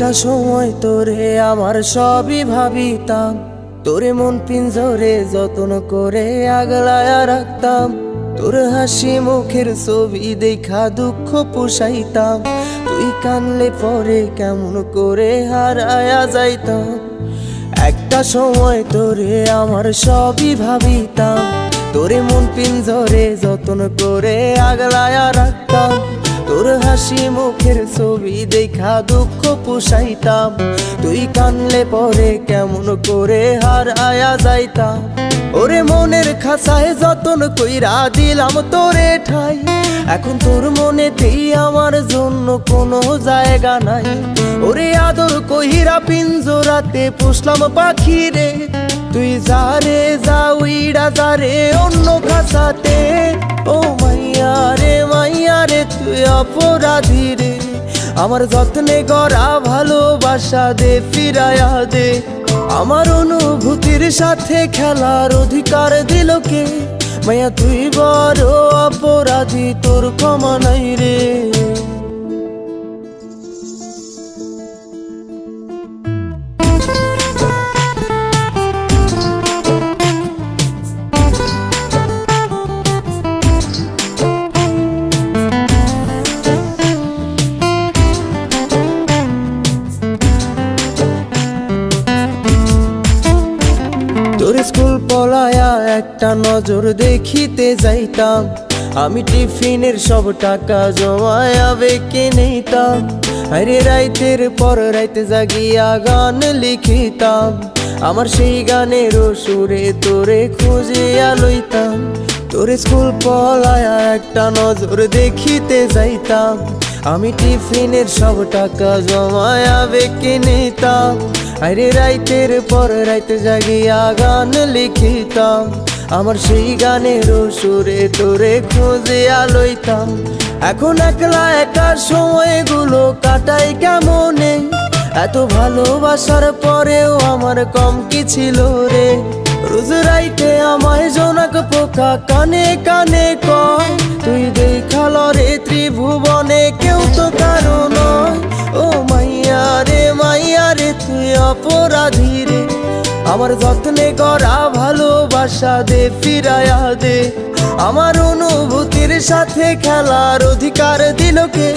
একটা সময় তোরে আমার সবই ভাবিতাম, তোরে মন পিঞ্জরে যত্ন করে আগলায়া রাখতাম। তোর হাসি মুখের ছবি দেখা দুঃখ পুষাইতাম, তুই কানলে পরে কেমন করে হারায়া যাইতাম। একটা সময় তোরে আমার সবই ভাবিতাম, তোরে মন পিঞ্জরে যত্ন করে আগলায়া রাখতাম। তোর হাসি মুখের ছবি দেখা দুঃখ পুষাইতাম, তুই কানলে পরে কেমন করে হারায়া যাইতাম। ওরে মনের খাঁচায় যতন কইরা দিলাম তোরে ঠাই, এখন তোর মনেতেই আমার জন্য কোনো জায়গা নাই। ওরে আদর কইরা পিঞ্জরাতে পুষলাম পাখি রে, তুই যারে যা উইড়া যারে অন্য খাঁচাতে। ও মাইয়া রে তুই অপরাধী রে, আমার যত্নে গড়া ভালোবাসা দে ফিরায়া দে। আমার অনুভূতির সাথে খেলার অধিকার দিল কে? মাইয়া তুই বড় অপরাধী, তোর ক্ষমা নাই রে। তোর স্কুল পলায়া একটা নজর দেখিতে যাইতাম, আমি টিফিনের সব টাকা জমায়া বেঁকে নিতাম। আরে রাইতের পর রাইতে জাগিয়া গান লিখিতাম, আমার সেই গানের সুরে তোরে খুঁজিয়া লইতাম। তোর স্কুল পলায়া একটা নজর দেখিতে যাইতাম, আমি টিফিনের সব টাকা জমায়া বেঁকে নিতাম। আরে রাইতের পর রাইতে জাগিয়া গান লিখিতাম, আমার সেই গানের সুরে তোরে খুঁজিয়া লইতাম। এখন একলা একা সময়গুলো কাটাই কেমনে, এত ভালোবাসার পরেও আমার কম কি ছিল রে। রোজ রাইতে আমায় জোনাক পোকা কানে কানে কয়, তুই দেখাল রে ত্রিভুবনে কেউ তো কারো নয়। ও মাইয়া রে তুই অপরাধী রে, আমার যত্নে গড়া ভালোবাসা দে ফিরায়া দে। আমার অনুভূতির সাথে খেলার অধিকার দিল কে?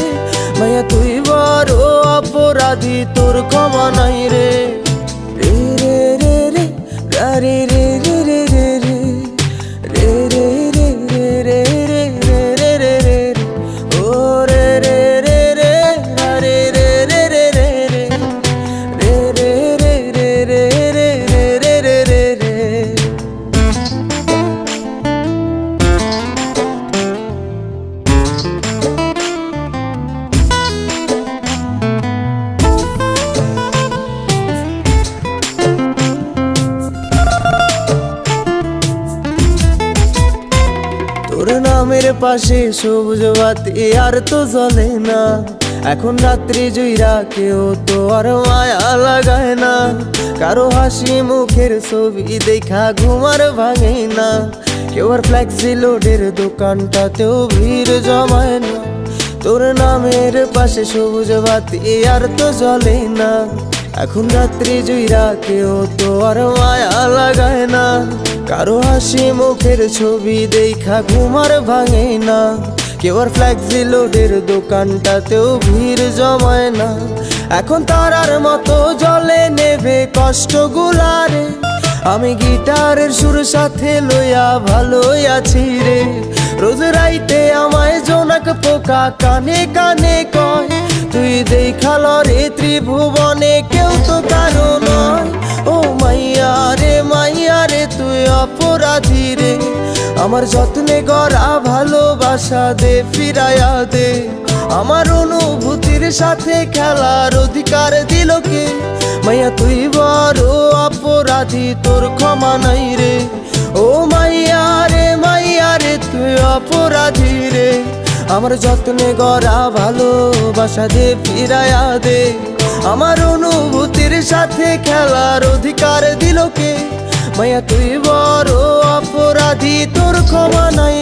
মাইয়া তুই বড় অপরাধী, তোর ক্ষমা নাই রে। রে রে রে রে রে রে রে রে রে রে রে রে রে রে রে রে রে রে ও রে রে রে রে রে রে রে রে রে রে রে রে রে রে রে। তোর নামের পাশে সবুজ বাতি আর তো জ্বলে না, এখন রাত্রি জুইরা কেউ তো আর মায়া লাগায় না। কারো হাসি মুখের ছবি দেখা ঘুমার ভাঙে না, কেউ আর ফ্লেক্সি লোডের দোকানটাতেও ভিড় জমায় না। তোর নামের পাশে সবুজ বাতি আর তো জ্বলে না, এখন রাত্রি জুইরা কেউ তো আর মায়া লাগায় না। কারো হাসি মুখের ছবি দেখা ঘুমার ভাঙে না, কেউ আর ফ্লেক্সি লোডের দোকানটাতেও ভিড় জমায় না। এখন তারার মতো জলে নেভে কষ্টগুলারে, আমি গিটারের সুর সাথে লইয়া ভালোই আছি রে। রোজ রাইতে আমায় জোনাক পোকা কানে কানে কয়, তুই দেখাল রে ত্রিভুবনে কেউ তো কারো নয়। ও মাইয়া রে তুই অপরাধী রে, আমার যত্নে গড়া ভালোবাসা দে ফিরায়া দে। আমার অনুভূতির সাথে খেলার অধিকার দিল কে? মাইয়া তুই বড় অপরাধী, তোর ক্ষমা নাই রে। ও মাইয়া রে তুই অপরাধী রে, আমার যত্নে গড়া ভালোবাসা দে ফিরায়া দে। আমার অনুভূতির সাথে খেলার অধিকার দিল কে? মাইয়া তুই বড় অপরাধী, তোর ক্ষমা নাই।